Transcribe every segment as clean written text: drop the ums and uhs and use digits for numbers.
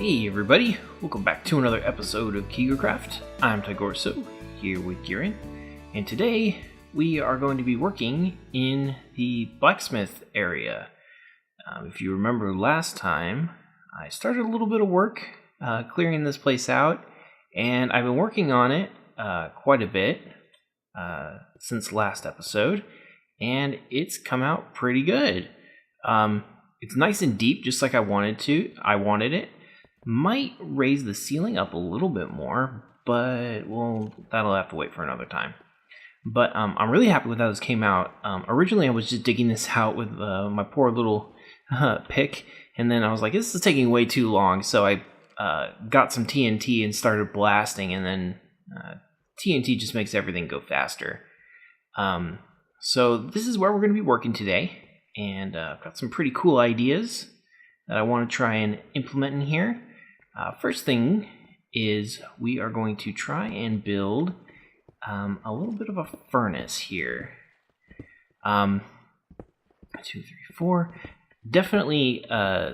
Hey everybody, welcome back to another episode of KigerCraft. I'm Tigorso, here with Gearin, and today we are going to be working in the blacksmith area. If you remember last time, I started a little bit of work clearing this place out, and I've been working on it quite a bit since last episode, and it's come out pretty good. It's nice and deep, just like I wanted it. Might raise the ceiling up a little bit more, but well, that'll have to wait for another time. But I'm really happy with how this came out. Originally, I was just digging this out with my poor little pick, and then I was like, this is taking way too long, so I got some TNT and started blasting, and then TNT just makes everything go faster. So this is where we're going to be working today, and I've got some pretty cool ideas that I want to try and implement in here. First thing is we are going to try and build a little bit of a furnace here. 2, 3, 4. Definitely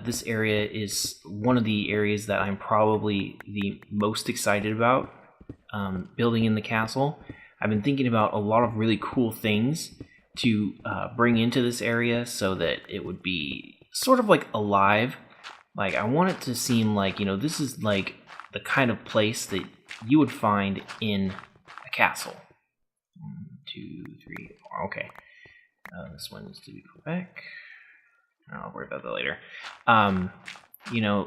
this area is one of the areas that I'm probably the most excited about building in the castle. I've been thinking about a lot of really cool things to bring into this area so that it would be sort of like alive. Like, I want it to seem like, this is like the kind of place that you would find in a castle. 1, 2, 3, 4. Okay. This one needs to be put back. I'll worry about that later.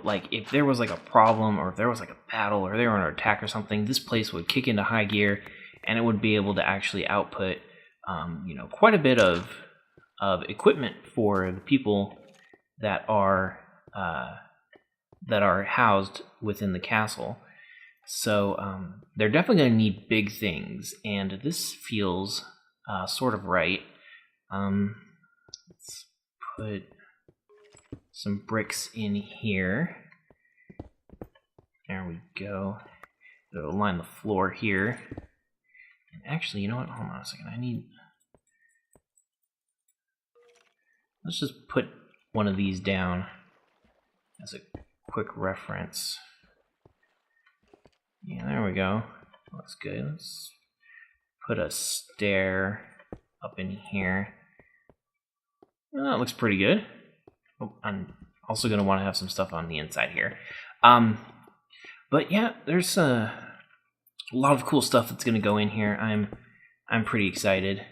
Like if there was like a problem, or if there was like a battle, or they were under attack or something, this place would kick into high gear, and it would be able to actually output, quite a bit of equipment for the people that are housed within the castle. So they're definitely going to need big things, and this feels sort of right. Let's put some bricks in here. There we go. It'll line the floor here. And actually, you know what? Hold on a second. Let's just put one of these down as a quick reference. Yeah, there we go. Looks good. Let's put a stair up in here. Oh, that looks pretty good. Oh, I'm also going to want to have some stuff on the inside here. But yeah, there's a lot of cool stuff that's going to go in here. I'm pretty excited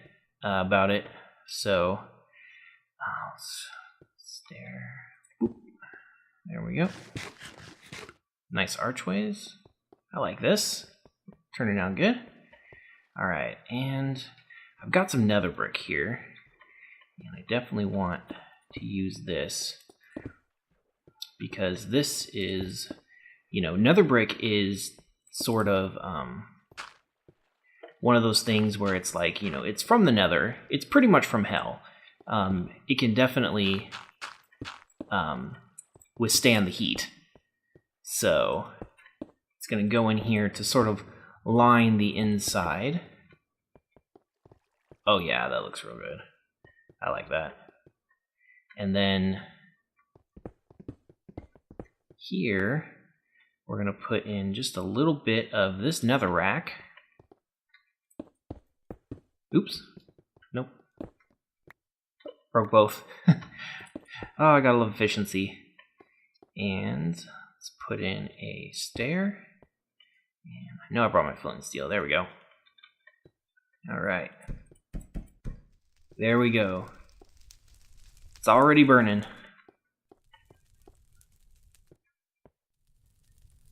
about it. So, stair. Boop. There we go. Nice archways. I like this. Turning out good. Alright, and I've got some nether brick here. And I definitely want to use this, because this is, nether brick is sort of one of those things where it's like, it's from the nether. It's pretty much from hell. It can definitely withstand the heat. So it's going to go in here to sort of line the inside. Oh yeah, that looks real good. I like that. And then here we're going to put in just a little bit of this nether rack. Oops. Nope. Broke both. Oh, I gotta love efficiency. And let's put in a stair. And I know I brought my flint and steel. There we go. Alright. There we go. It's already burning.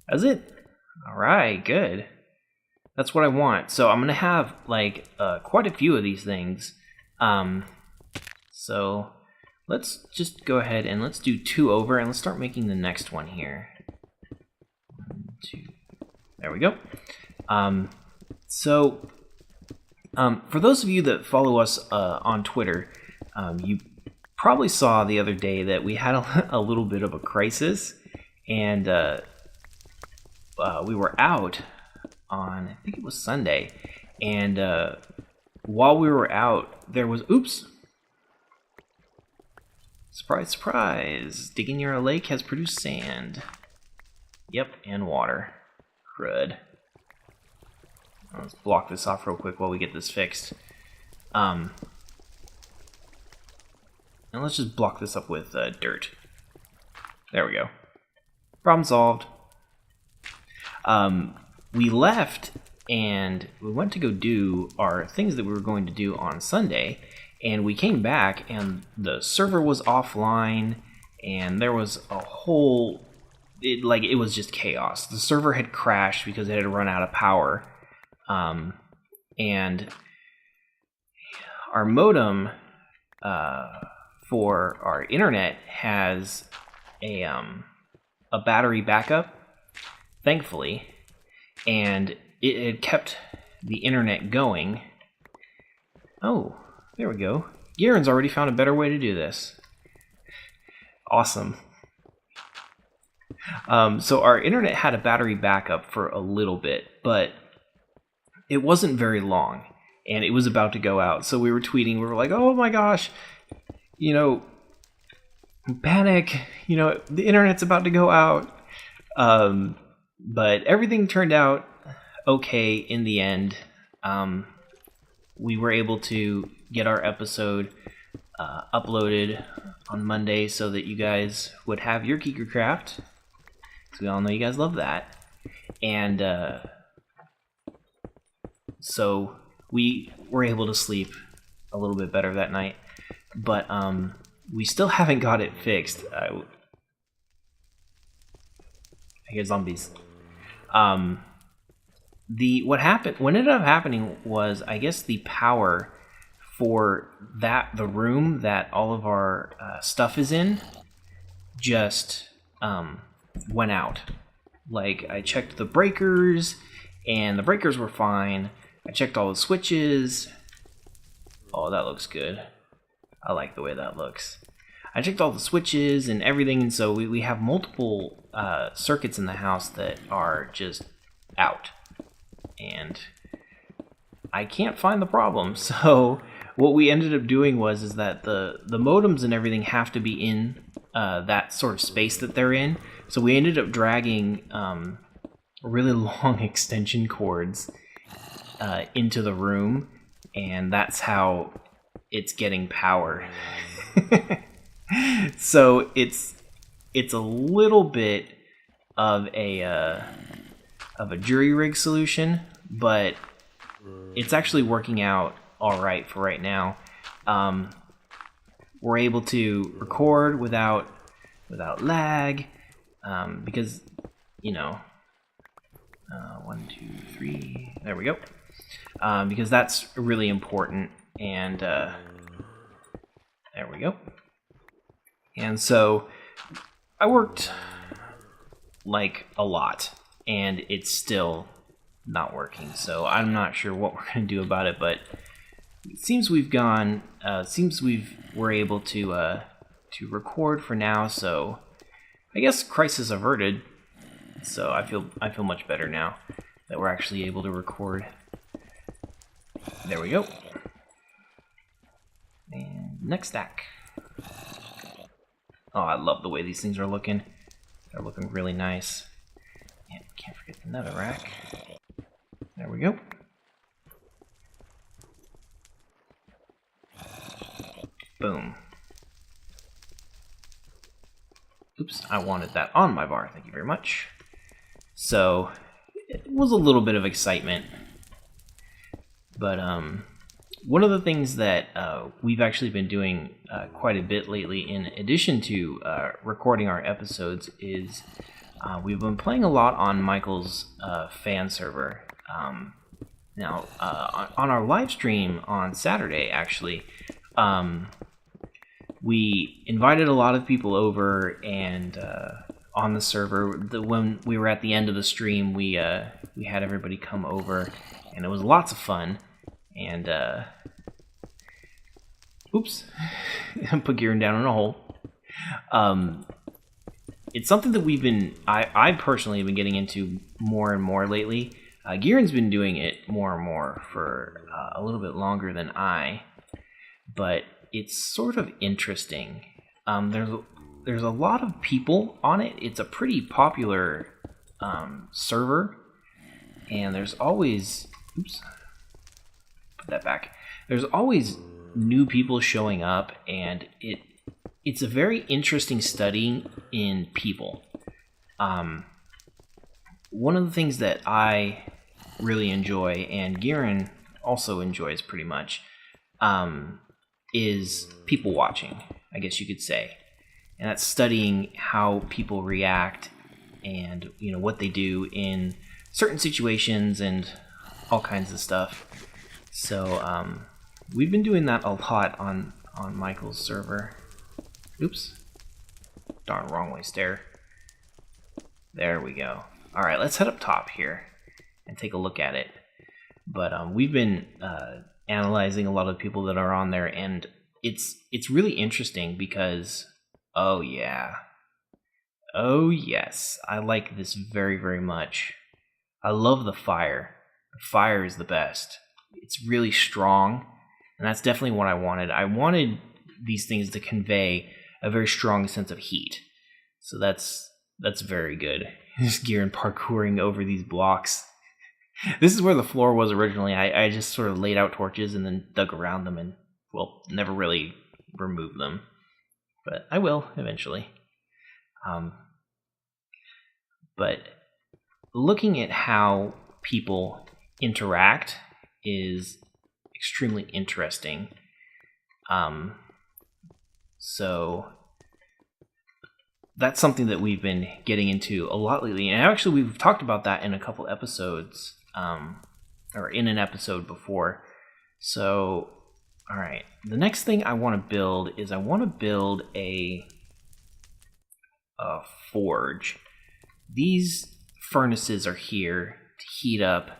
That's it. Alright, good. That's what I want. So I'm going to have like quite a few of these things. So let's just go ahead and let's do 2 over, and let's start making the next one here. 1, 2. There we go. For those of you that follow us on Twitter, you probably saw the other day that we had a little bit of a crisis, and we were out on, I think it was Sunday, and while we were out, there was, oops, surprise, surprise, digging near a lake has produced sand. Yep, and water. Crud. Let's block this off real quick while we get this fixed. And let's just block this up with dirt. There we go. Problem solved. We left and we went to go do our things that we were going to do on Sunday, and we came back and the server was offline and there was a whole... it was just chaos. The server had crashed because it had run out of power. And our modem for our internet has a battery backup, thankfully, and it had kept the internet going. Oh, there we go. Gearin's already found a better way to do this. Awesome. So our internet had a battery backup for a little bit, but it wasn't very long, and it was about to go out. So we were tweeting, we were like, oh my gosh, panic, the internet's about to go out. But everything turned out okay in the end. We were able to get our episode uploaded on Monday so that you guys would have your KigerCraft, because we all know you guys love that. And so we were able to sleep a little bit better that night. But we still haven't got it fixed. I hear zombies. What ended up happening was, I guess, the power for the room that all of our stuff is in just went out. Like, I checked the breakers and the breakers were fine. I checked all the switches. Oh, that looks good. I like the way that looks. I checked all the switches and everything, and so we have multiple circuits in the house that are just out. And I can't find the problem. So what we ended up doing is that the modems and everything have to be in that sort of space that they're in. So we ended up dragging really long extension cords into the room, and that's how it's getting power. So it's a little bit of a jury rig solution, but it's actually working out all right for right now. We're able to record without lag, because 1, 2, 3, there we go. Because that's really important, and there we go. And so I worked like a lot, and it's still not working. So I'm not sure what we're going to do about it, but it seems we're able to record for now. So I guess crisis averted. So I feel much better now that we're actually able to record. There we go. And next stack. Oh, I love the way these things are looking. They're looking really nice. And can't forget the nether rack. There we go. Boom. Oops, I wanted that on my bar. Thank you very much. So, it was a little bit of excitement. But, one of the things that we've actually been doing quite a bit lately, in addition to recording our episodes, is we've been playing a lot on Michael's fan server. Now, on our live stream on Saturday, actually, we invited a lot of people over, and on the server, when we were at the end of the stream, we had everybody come over, and it was lots of fun. And oops, put Gearin down in a hole. It's something that I personally have been getting into more and more lately. Gearin's been doing it more and more for a little bit longer than I, but it's sort of interesting. There's a lot of people on it. It's a pretty popular server, and there's always, oops, put that back. There's always new people showing up, and it's a very interesting study in people. One of the things that I really enjoy, and Gearin also enjoys pretty much, is people watching, I guess you could say. And that's studying how people react and, you know, what they do in certain situations and all kinds of stuff. So we've been doing that a lot on Michael's server. Oops. Darn, wrong way stair. There we go. All right, let's head up top here and take a look at it. But we've been analyzing a lot of people that are on there, and it's really interesting because, oh yeah, oh yes, I like this very, very much. I love the fire. The fire is the best. It's really strong, and that's definitely what I wanted. I wanted these things to convey a very strong sense of heat. So that's very good. Just Gearin parkouring over these blocks. This is where the floor was originally. I just sort of laid out torches and then dug around them and, well, never really removed them. But I will eventually. But looking at how people interact is extremely interesting. So that's something that we've been getting into a lot lately. And actually, we've talked about that in a couple episodes, or in an episode before. So, all right. The next thing I want to build is I want to build a forge. These furnaces are here to heat up.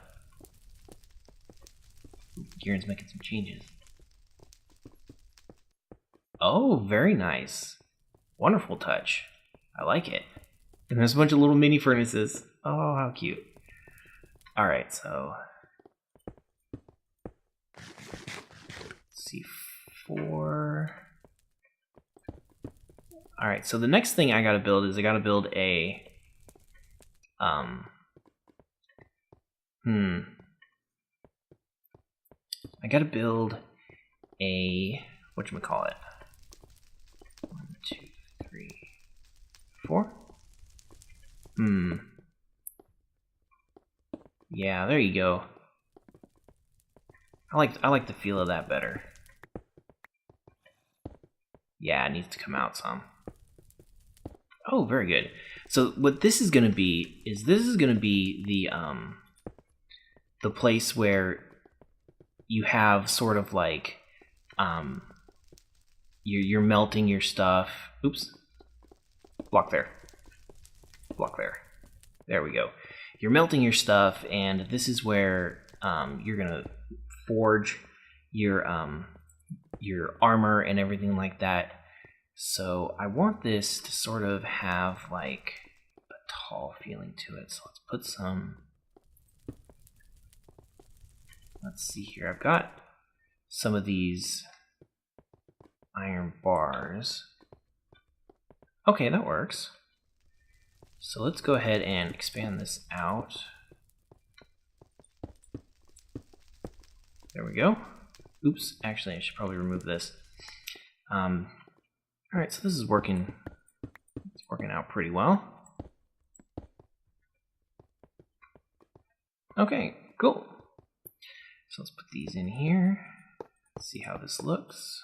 Gearin's making some changes. Oh, very nice. Wonderful touch. I like it. And there's a bunch of little mini furnaces. Oh, how cute. Alright, so C4. Alright, so the next thing I gotta build is I gotta build a I gotta build a whatchamacallit? 1, 2, 3, 4. Yeah, there you go. I like the feel of that better. Yeah, it needs to come out some. Oh, very good. So what this is going to be is the place where you have sort of like you're melting your stuff. Oops. Block there. Block there. There we go. You're melting your stuff, and this is where you're gonna forge your armor and everything like that. So I want this to sort of have like a tall feeling to it. So let's put some. Let's see here. I've got some of these iron bars. Okay, that works. So let's go ahead and expand this out. There we go. Oops, actually I should probably remove this. Alright, so this is working. It's working out pretty well. Okay, cool. So let's put these in here. Let's see how this looks.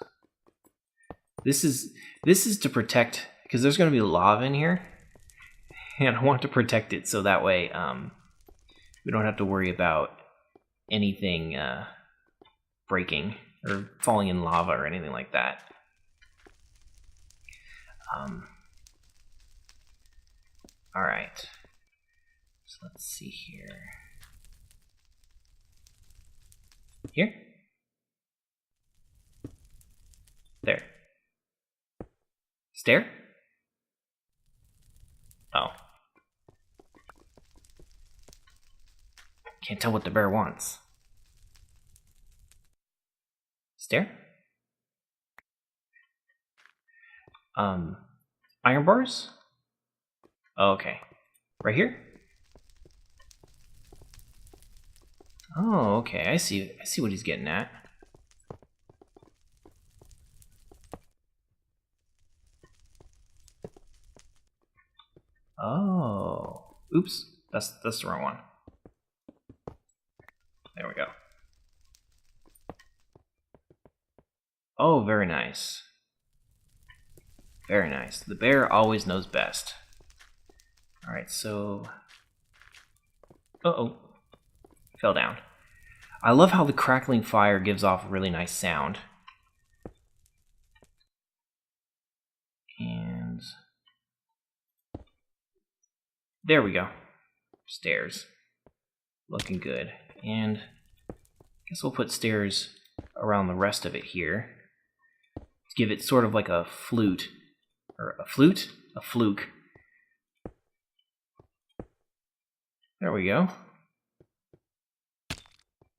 This is to protect, because there's going to be lava in here, and I want to protect it so that way we don't have to worry about anything breaking or falling in lava or anything like that. All right. So let's see here. Here? There. Stair? Oh. Can't tell what the bear wants. Stair? Iron bars? Oh, okay. Right here? Oh, okay. I see what he's getting at. Oh. Oops. That's the wrong one. There we go. Oh, very nice. Very nice. The bear always knows best. Alright, so... Uh-oh. Fell down. I love how the crackling fire gives off a really nice sound. And... there we go. Stairs. Looking good. And I guess we'll put stairs around the rest of it here. Let's give it sort of like a flute. Or a flute? A fluke. There we go.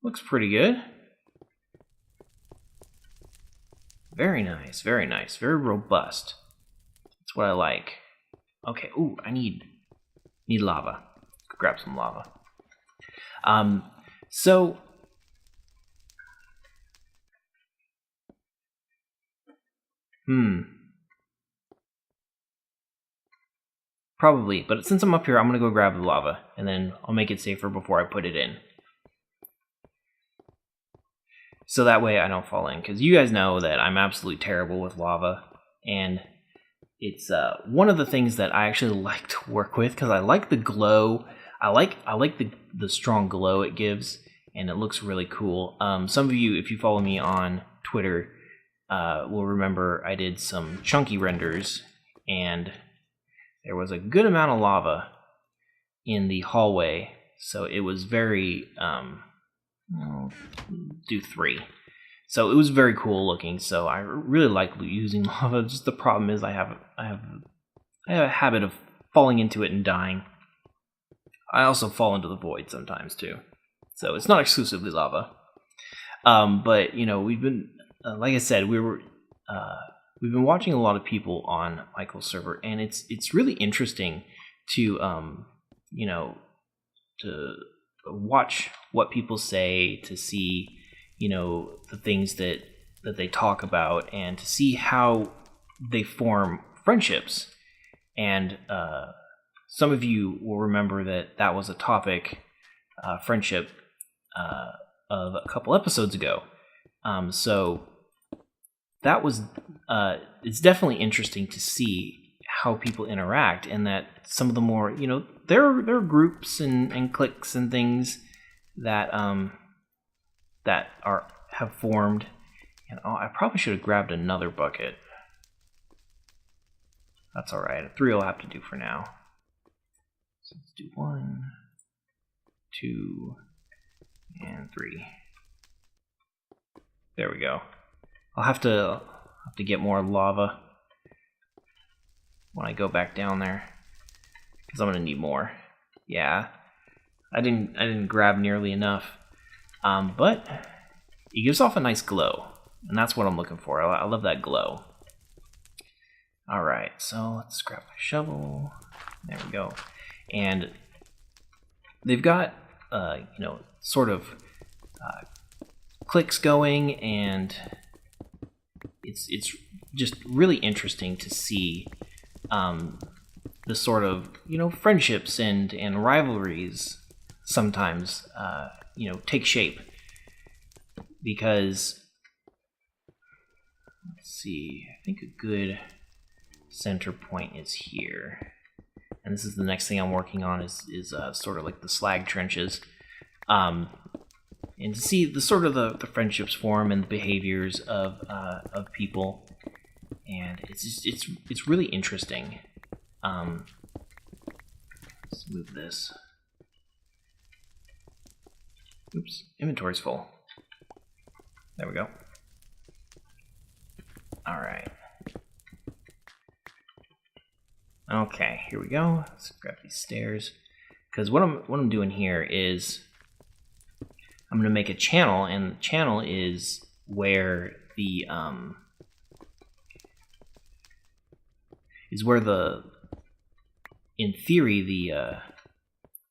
Looks pretty good. Very nice, very nice. Very robust. That's what I like. Okay, ooh, I need lava. Grab some lava. So... probably, but since I'm up here, I'm gonna go grab the lava, and then I'll make it safer before I put it in. So that way I don't fall in, because you guys know that I'm absolutely terrible with lava, and it's one of the things that I actually like to work with, because I like the glow. I like the strong glow it gives, and it looks really cool. Some of you, if you follow me on Twitter, will remember I did some chunky renders, and there was a good amount of lava in the hallway, so it was very, do 3. So it was very cool looking, so I really like using lava. Just the problem is I have a habit of falling into it and dying. I also fall into the void sometimes too. So it's not exclusively lava. But, you know, we've been, like I said, we've been watching a lot of people on Michael's server, and it's really interesting to you know, to watch what people say, to see, you know, the things that they talk about, and to see how they form friendships. And some of you will remember that was a topic, friendship, of a couple episodes ago. So that was it's definitely interesting to see how people interact, and that some of the more, you know, there are groups and cliques and things that have formed. And I probably should have grabbed another bucket. That's all right. 3 will have to do for now. So let's do 1, 2, and 3. There we go. I'll have to get more lava when I go back down there, because I'm gonna need more. Yeah, I didn't grab nearly enough, but it gives off a nice glow, and that's what I'm looking for. I love that glow. All right, so let's grab my shovel. There we go. And they've got you know, sort of clicks going, and it's just really interesting to see the sort of, you know, friendships and rivalries sometimes you know, take shape. Because, let's see, I think a good center point is here, and this is the next thing I'm working on, is sort of like the slag trenches, and to see the sort of the friendships form and the behaviors of people, and it's really interesting. Let's move this. Oops, inventory's full. There we go. All right. Okay, here we go. Let's grab these stairs, because what I'm doing here is I'm going to make a channel, and the channel is where the in theory the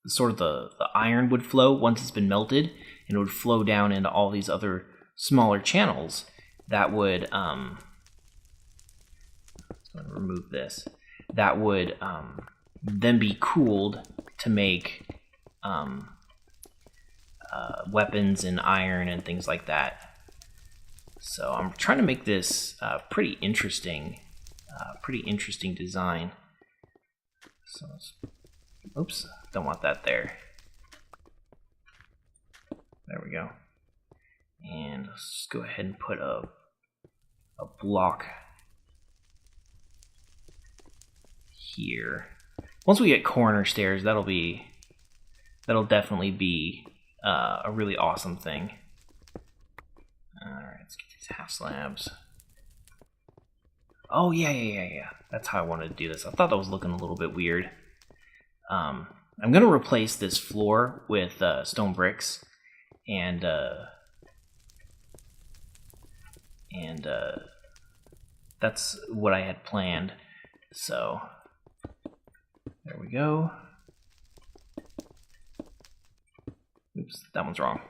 the iron would flow once it's been melted, and it would flow down into all these other smaller channels that would let's remove this, that would then be cooled to make weapons and iron and things like that. So I'm trying to make this pretty interesting design. So oops, don't want that there. There we go. And let's just go ahead and put a block here. Once we get corner stairs, that'll definitely be a really awesome thing. Alright, let's get these half slabs. Oh yeah. That's how I wanted to do this. I thought that was looking a little bit weird. I'm gonna replace this floor with stone bricks, and that's what I had planned. So there we go. Oops, that one's wrong.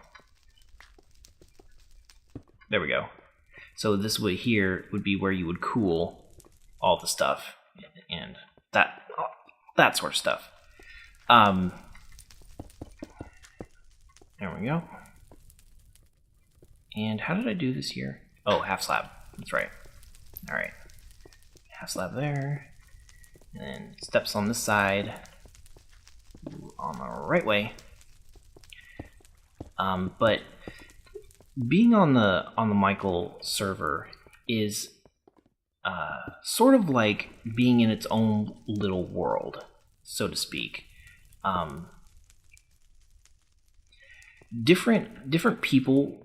There we go. So this way here would be where you would cool all the stuff and that sort of stuff. There we go. And how did I do this here? Oh, half slab. That's right. All right. Half slab there. And then steps on this side. On the right way. But being on the Michael server is sort of like being in its own little world, so to speak. Different people,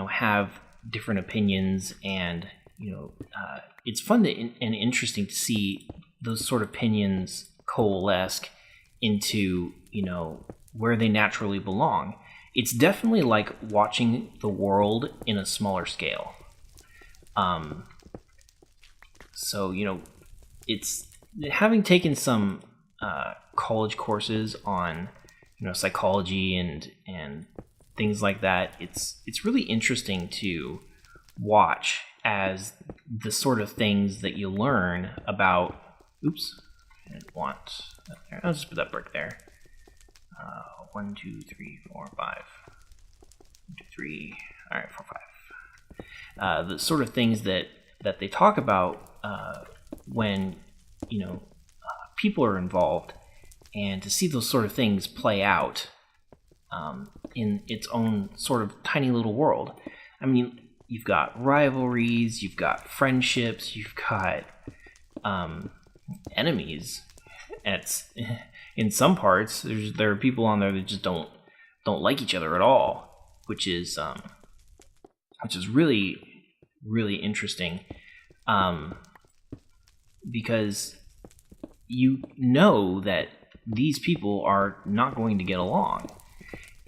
have different opinions, and it's fun and interesting to see those sort of opinions coalesce into where they naturally belong. It's definitely like watching the world in a smaller scale. So it's having taken some college courses on psychology and things like that. It's really interesting to watch as the sort of things that you learn about. Oops, I didn't want that there. I'll just put that brick there. 1, 2, 3, 4, 5. 1, 2, 3. All right, 4, 5. The sort of things that they talk about when people are involved, and to see those sort of things play out in its own sort of tiny little world. I mean, you've got rivalries, you've got friendships, you've got enemies. In some parts, there are people on there that just don't like each other at all, which is really, really interesting, because you know that these people are not going to get along,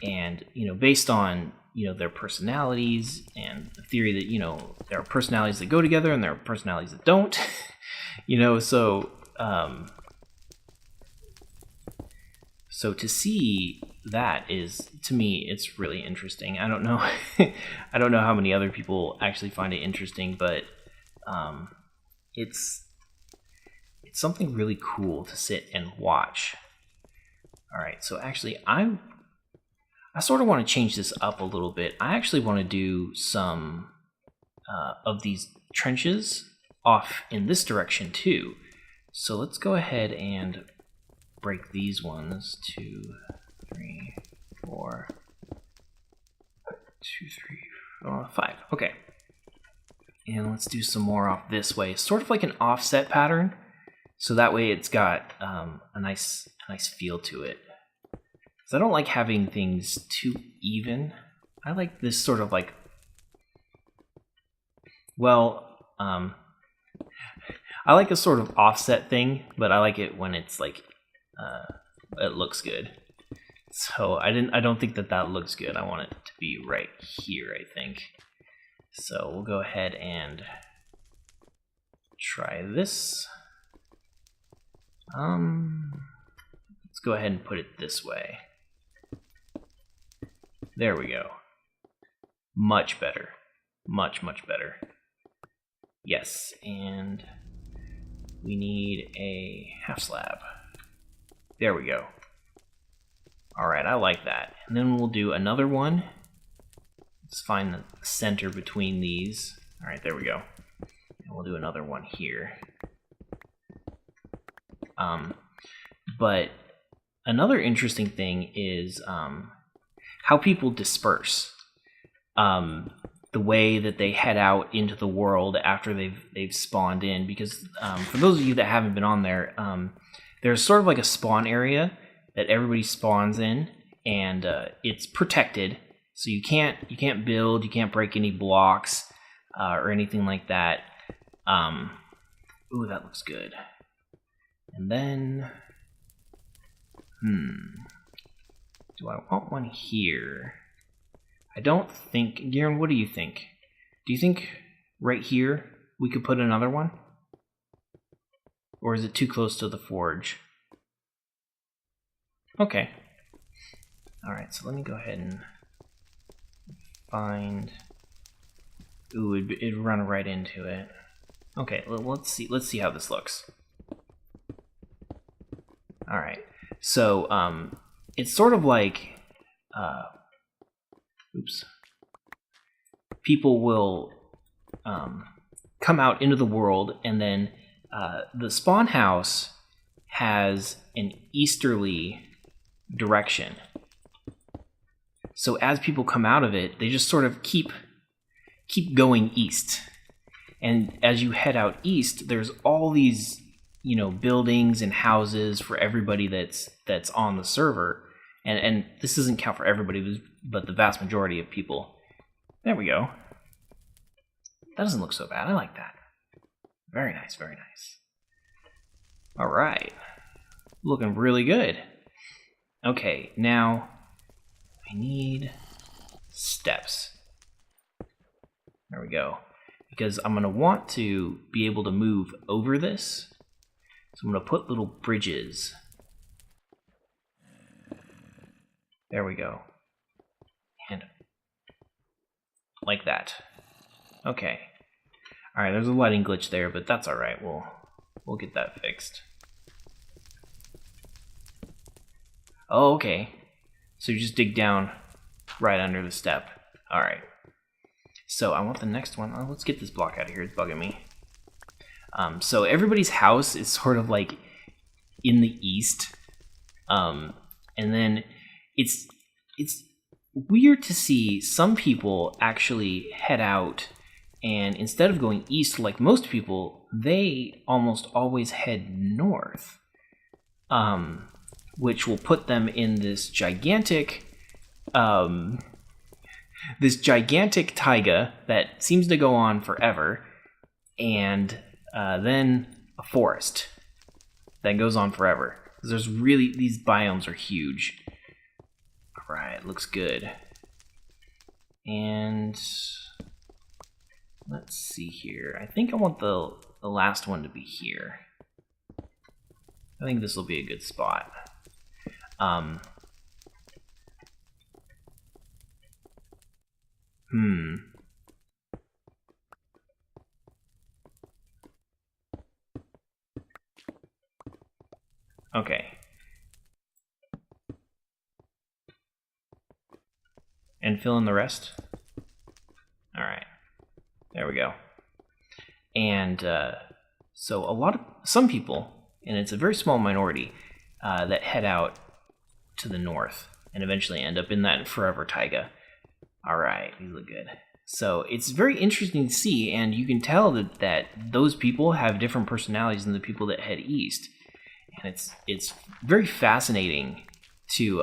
and based on their personalities, and the theory that there are personalities that go together and there are personalities that don't. So to see that is, to me, it's really interesting. I don't know I don't know how many other people actually find it interesting, but it's something really cool to sit and watch. All right, so actually I sort of want to change this up a little bit. I actually want to do some of these trenches off in this direction too. So let's go ahead and break these ones. 2, 3, 4, 2, 3, 4, 5. Okay. And let's do some more off this way. Sort of like an offset pattern. So that way it's got a nice feel to it. Because I don't like having things too even. I like this sort of like, I like a sort of offset thing, but I like it when it's like it looks good. So I don't think that looks good. I want it to be right here, I think. So we'll go ahead and try this. Let's Let's go ahead and put it this way. There we go. Much better. Much, much better. Yes, and we need a half slab. There we go. Alright, I like that. And then we'll do another one. Let's find the center between these. Alright, there we go. And we'll do another one here. But another interesting thing is how people disperse. The way that they head out into the world after they've spawned in. Because for those of you that haven't been on there, there's sort of like a spawn area that everybody spawns in, and it's protected. So you can't build, you can't break any blocks or anything like that. Ooh, that looks good. And then, do I want one here? I don't think, Gearin, what do you think? Do you think right here we could put another one? Or is it too close to the forge? Okay. Alright, so let me go ahead and find... Ooh, it'd run right into it. Okay, let's see how this looks. Alright, so it's sort of like people will come out into the world, and then the spawn house has an easterly direction. So as people come out of it, they just sort of keep going east. And as you head out east, there's all these, you know, buildings and houses for everybody that's on the server. And this doesn't count for everybody, but the vast majority of people. There we go. That doesn't look so bad. I like that. Very nice, very nice. All right. Looking really good. Okay, now I need steps. There we go. Because I'm going to want to be able to move over this. So I'm going to put little bridges. There we go. And like that. Okay. Alright, there's a lighting glitch there, but that's alright. We'll get that fixed. Oh, okay. So you just dig down right under the step. Alright. So I want the next one. Oh, let's get this block out of here. It's bugging me. So everybody's house is sort of like in the east. And then it's weird to see some people actually head out, and instead of going east like most people, they almost always head north. Which will put them in this gigantic taiga that seems to go on forever, and then a forest that goes on forever. There's really, these biomes are huge. Alright, looks good. And let's see here. I think I want the last one to be here. I think this will be a good spot. Okay. And fill in the rest. Alright. There we go. And so some people, and it's a very small minority, that head out to the north and eventually end up in that forever taiga. Alright, these look good. So it's very interesting to see, and you can tell that those people have different personalities than the people that head east. And it's very fascinating to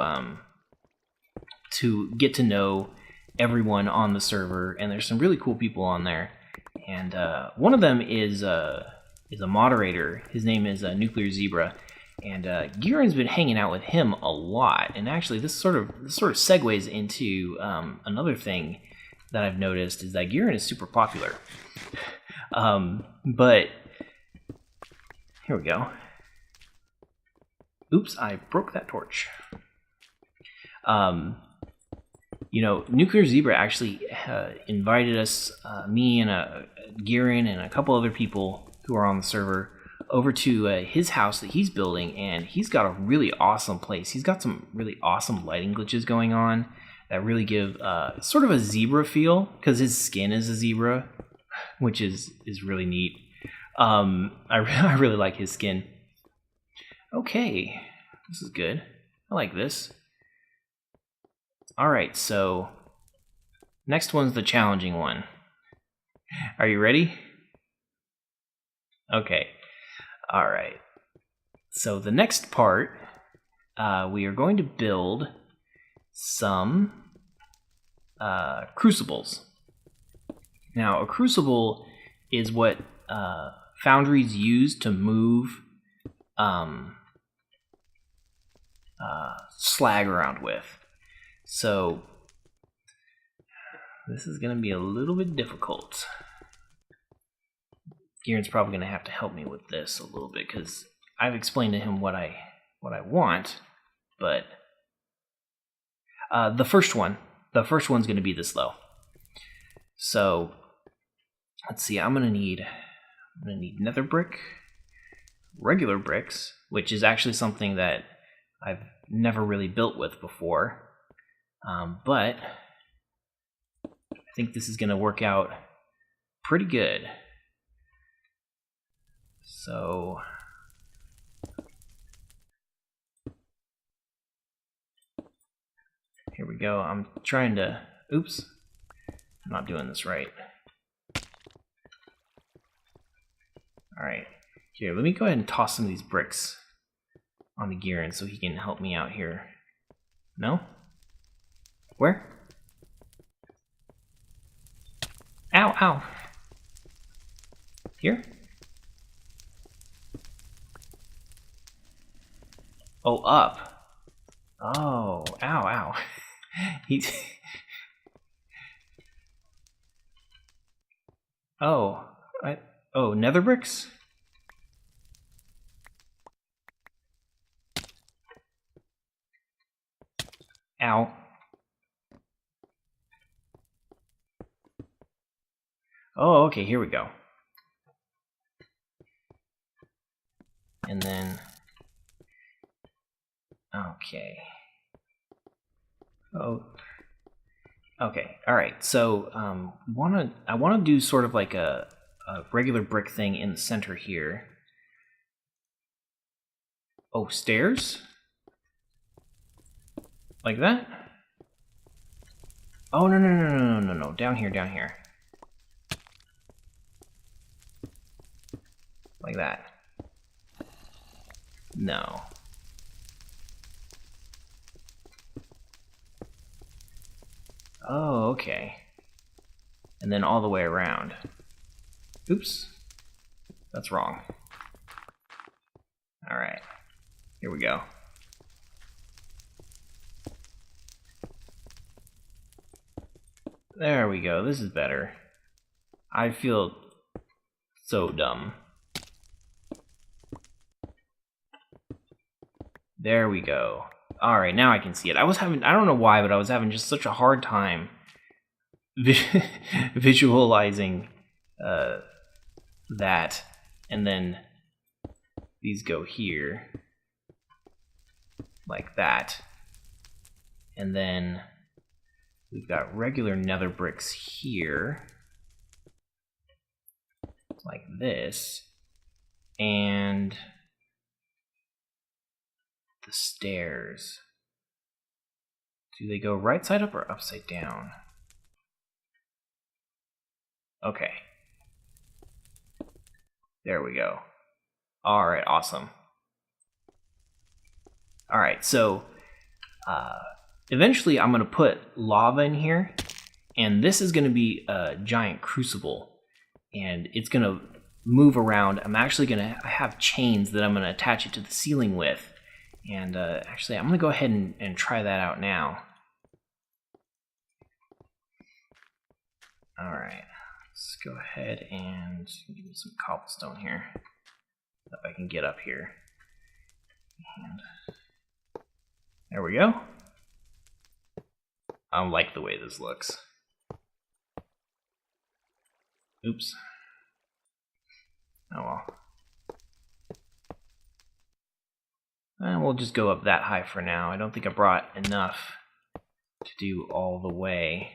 get to know everyone on the server, and there's some really cool people on there. And one of them is a moderator. His name is Nuclear Zebra, and Gearin's been hanging out with him a lot. And actually, this sort of segues into another thing that I've noticed, is that Gearin is super popular. But here we go. Oops, I broke that torch. You know, Nuclear Zebra actually invited us, me and Gearin and a couple other people who are on the server, over to his house that he's building, and he's got a really awesome place. He's got some really awesome lighting glitches going on that really give sort of a zebra feel, because his skin is a zebra, which is really neat. I really like his skin. Okay, this is good. I like this. Alright, so next one's the challenging one. Are you ready? Okay. Alright. So the next part, we are going to build some crucibles. Now, a crucible is what foundries use to move slag around with. So this is going to be a little bit difficult. Gearin's probably going to have to help me with this a little bit, because I've explained to him what I want, but the first one's going to be this low. So let's see. I'm going to need nether brick, regular bricks, which is actually something that I've never really built with before. But I think this is going to work out pretty good. So here we go. I'm trying to, oops, I'm not doing this right. Alright, here, let me go ahead and toss some of these bricks on the Gearin so he can help me out here. No? Where? Ow, ow. Here? Oh, up. Oh, ow, ow. He's... Oh, nether bricks? Ow. Oh, okay, here we go. And then, okay. Oh, okay, all right. So, I wanna do sort of like a regular brick thing in the center here. Oh, stairs? Like that? Oh, no, down here. Like that. No. Oh, okay. And then all the way around. Oops. That's wrong. Alright. Here we go. There we go. This is better. I feel so dumb. There we go. Alright, now I can see it. I don't know why, but I was having just such a hard time visualizing that. And then these go here. Like that. And then we've got regular nether bricks here. Like this. And the stairs. Do they go right side up or upside down? Okay. There we go. Alright, awesome. Alright, so eventually I'm going to put lava in here, and this is going to be a giant crucible, and it's going to move around. I'm actually going to have chains that I'm going to attach it to the ceiling with. And actually, I'm going to go ahead and try that out now. Alright, let's go ahead and give me some cobblestone here. So I can get up here. And There we go. I don't like the way this looks. Oops. Oh well. And we'll just go up that high for now. I don't think I brought enough to do all the way.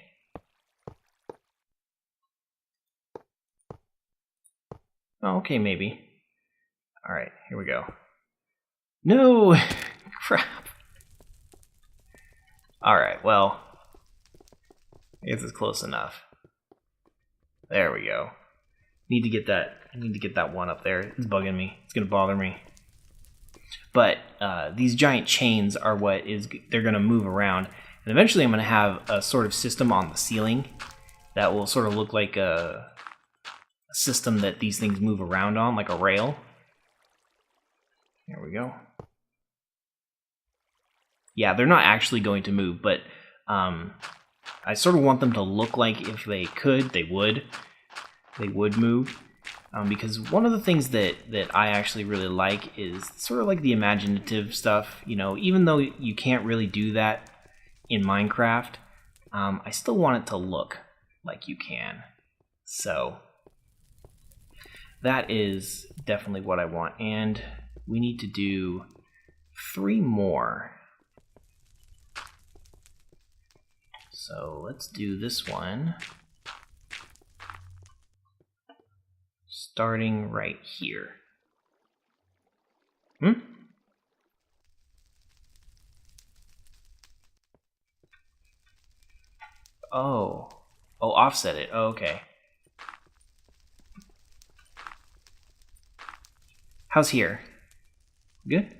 Oh, okay, maybe. Alright, here we go. No! Crap. Alright, well, I guess it's close enough. There we go. Need to get that one up there. It's bugging me. It's gonna bother me. But these giant chains are what they're gonna move around. And eventually I'm gonna have a sort of system on the ceiling that will sort of look like a system that these things move around on, like a rail. There we go. Yeah, they're not actually going to move, but I sort of want them to look like if they could, they would move. Because one of the things that I actually really like is sort of like the imaginative stuff. You know, even though you can't really do that in Minecraft, I still want it to look like you can. So that is definitely what I want. And we need to do 3 more. So let's do this one. Starting right here. Oh, offset it. Oh, okay. How's here? Good?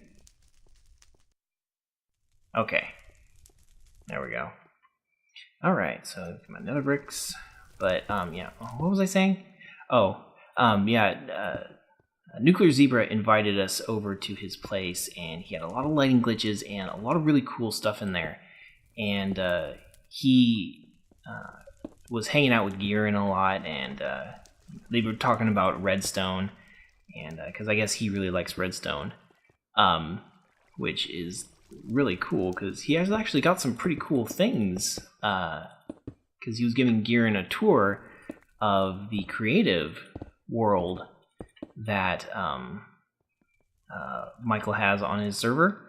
Okay. There we go. Alright, so my nether bricks. But, yeah, what was I saying? Oh, Nuclear Zebra invited us over to his place, and he had a lot of lighting glitches and a lot of really cool stuff in there. And he was hanging out with Gearin a lot, and they were talking about redstone, and because I guess he really likes redstone, which is really cool because he has actually got some pretty cool things. Because he was giving Gearin a tour of the creative world that Michael has on his server.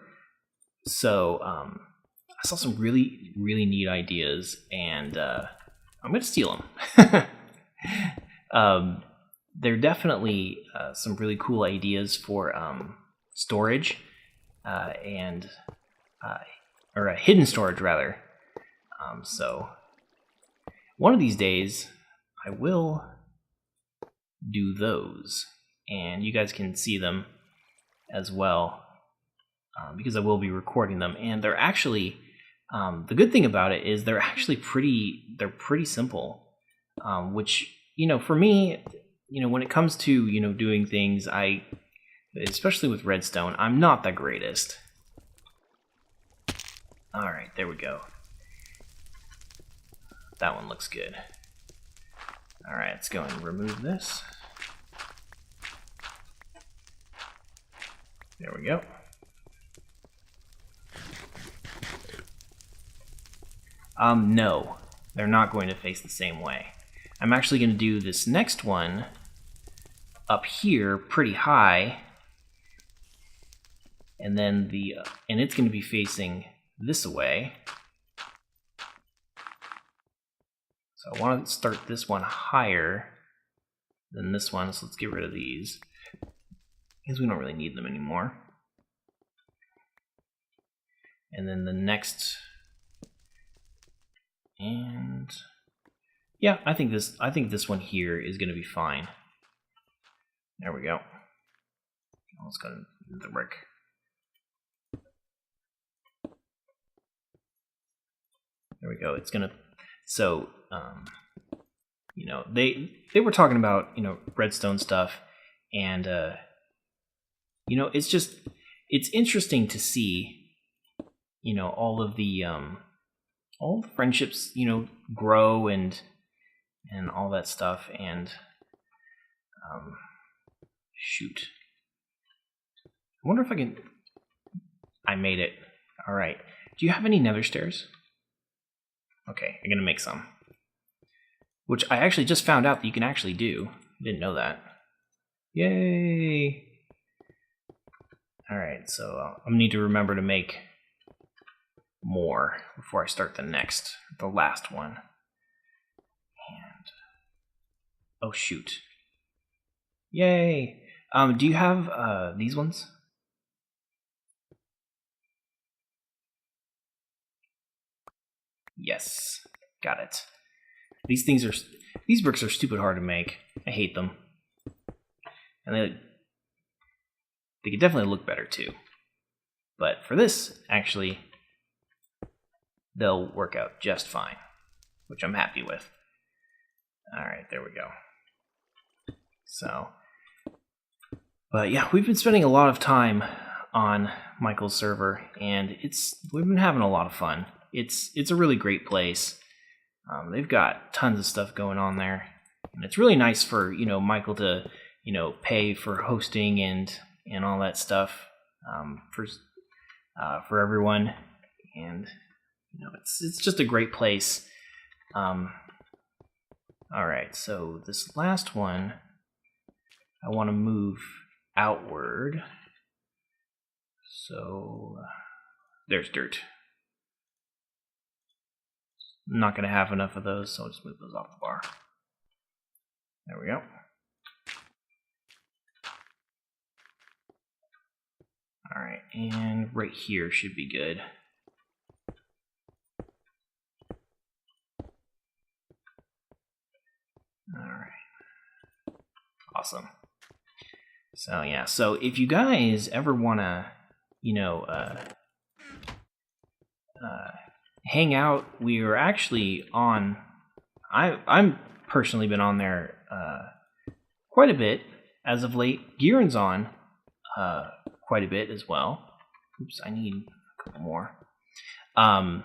So I saw some really, really neat ideas, and I'm going to steal them. There are definitely some really cool ideas for storage or hidden storage, rather. So one of these days, I will do those, and you guys can see them as well, because I will be recording them. And they're actually, the good thing about it is they're actually pretty simple, which, you know, for me, you know, when it comes to, you know, doing things, especially with redstone, I'm not the greatest. All right, there we go. That one looks good. All right, let's go and remove this. There we go. No, they're not going to face the same way. I'm actually going to do this next one up here pretty high, and then and it's going to be facing this way. So I want to start this one higher than this one, so let's get rid of these, because we don't really need them anymore. And then the next, and yeah, I think this one here is going to be fine. There we go. Let's go to the brick. There we go. It's gonna. So, you know, they were talking about, you know, redstone stuff, and you know, it's interesting to see, you know, all the friendships, you know, grow and all that stuff, and shoot, I wonder if I can. I made it. All right. Do you have any nether stairs? Okay, I'm going to make some. Which I actually just found out that you can actually do. Didn't know that. Yay! Alright, so I'm going to need to remember to make more before I start the last one. And oh shoot. Yay! Do you have these ones? Yes, got it. These bricks are stupid hard to make. I hate them. And they could definitely look better too. But for this, actually, they'll work out just fine, which I'm happy with. Alright, there we go. So, but yeah, we've been spending a lot of time on Michael's server, and we've been having a lot of fun. It's a really great place. They've got tons of stuff going on there, and it's really nice for Michael to pay for hosting and all that stuff for everyone, and it's just a great place. All right, so this last one I want to move outward. So there's dirt. I'm not going to have enough of those, so I'll just move those off the bar. There we go. Alright, and right here should be good. Alright. Awesome. So yeah, so if you guys ever want to, hang out, we are actually on, I'm personally been on there quite a bit as of late. Gearin's on quite a bit as well. Oops, I need a couple more. And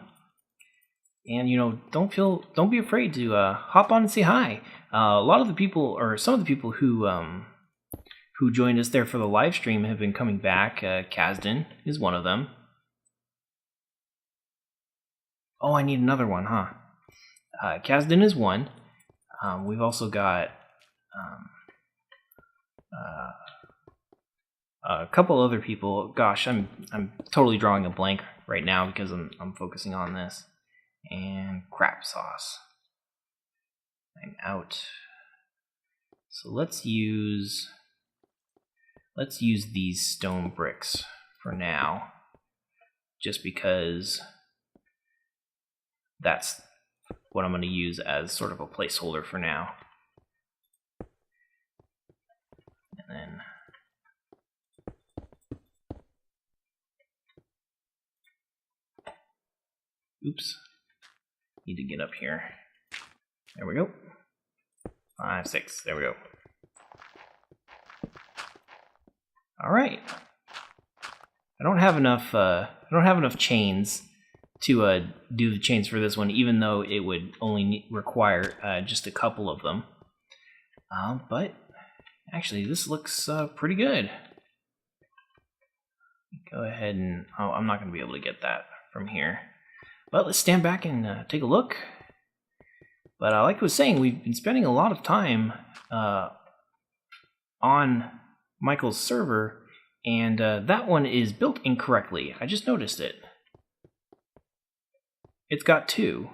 don't be afraid to hop on and say hi. A lot of the people, or some of the people who joined us there for the live stream have been coming back. Kasdan is one of them. Oh, I need another one, huh? Kasdan is one. We've also got a couple other people. Gosh, I'm totally drawing a blank right now because I'm focusing on this. And crap sauce. I'm out. So let's use these stone bricks for now, just because that's what I'm going to use as sort of a placeholder for now. And then oops. Need to get up here. There we go. 5, 6. There we go. All right. I don't have enough chains to do the chains for this one, even though it would only require just a couple of them. But actually, this looks pretty good. Go ahead and I'm not going to be able to get that from here. But let's stand back and take a look. But like I was saying, we've been spending a lot of time on Michael's server, and that one is built incorrectly. I just noticed it. It's got two.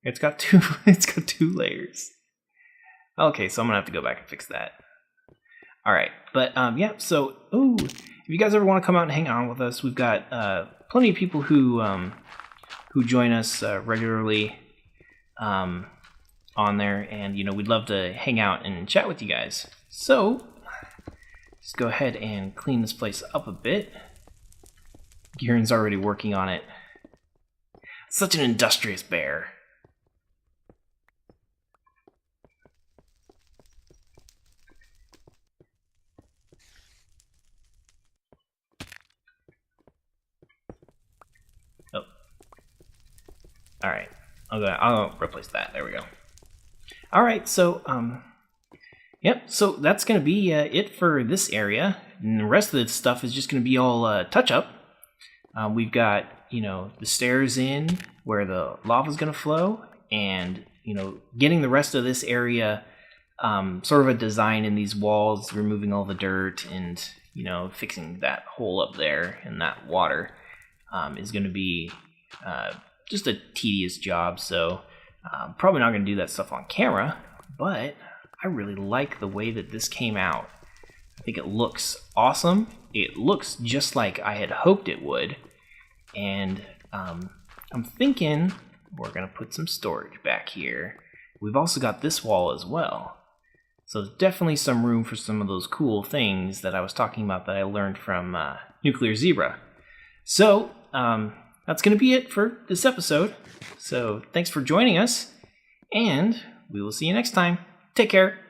It's got two layers. Okay, so I'm gonna have to go back and fix that. All right, but yeah. So, if you guys ever want to come out and hang out with us, we've got plenty of people who join us regularly on there, and we'd love to hang out and chat with you guys. So let's go ahead and clean this place up a bit. Gearin's already working on it. Such an industrious bear. Oh. All right. I'll replace that. There we go. All right. So yep. So that's gonna be it for this area, and the rest of the stuff is just gonna be all touch up. We've got the stairs in where the lava's going to flow, and, getting the rest of this area sort of a design in these walls, removing all the dirt and, fixing that hole up there in that water is going to be just a tedious job. So I'm probably not going to do that stuff on camera, but I really like the way that this came out. I think it looks awesome. It looks just like I had hoped it would. And I'm thinking we're going to put some storage back here. We've also got this wall as well. So there's definitely some room for some of those cool things that I was talking about that I learned from Nuclear Zebra. So that's going to be it for this episode. So thanks for joining us, and we will see you next time. Take care.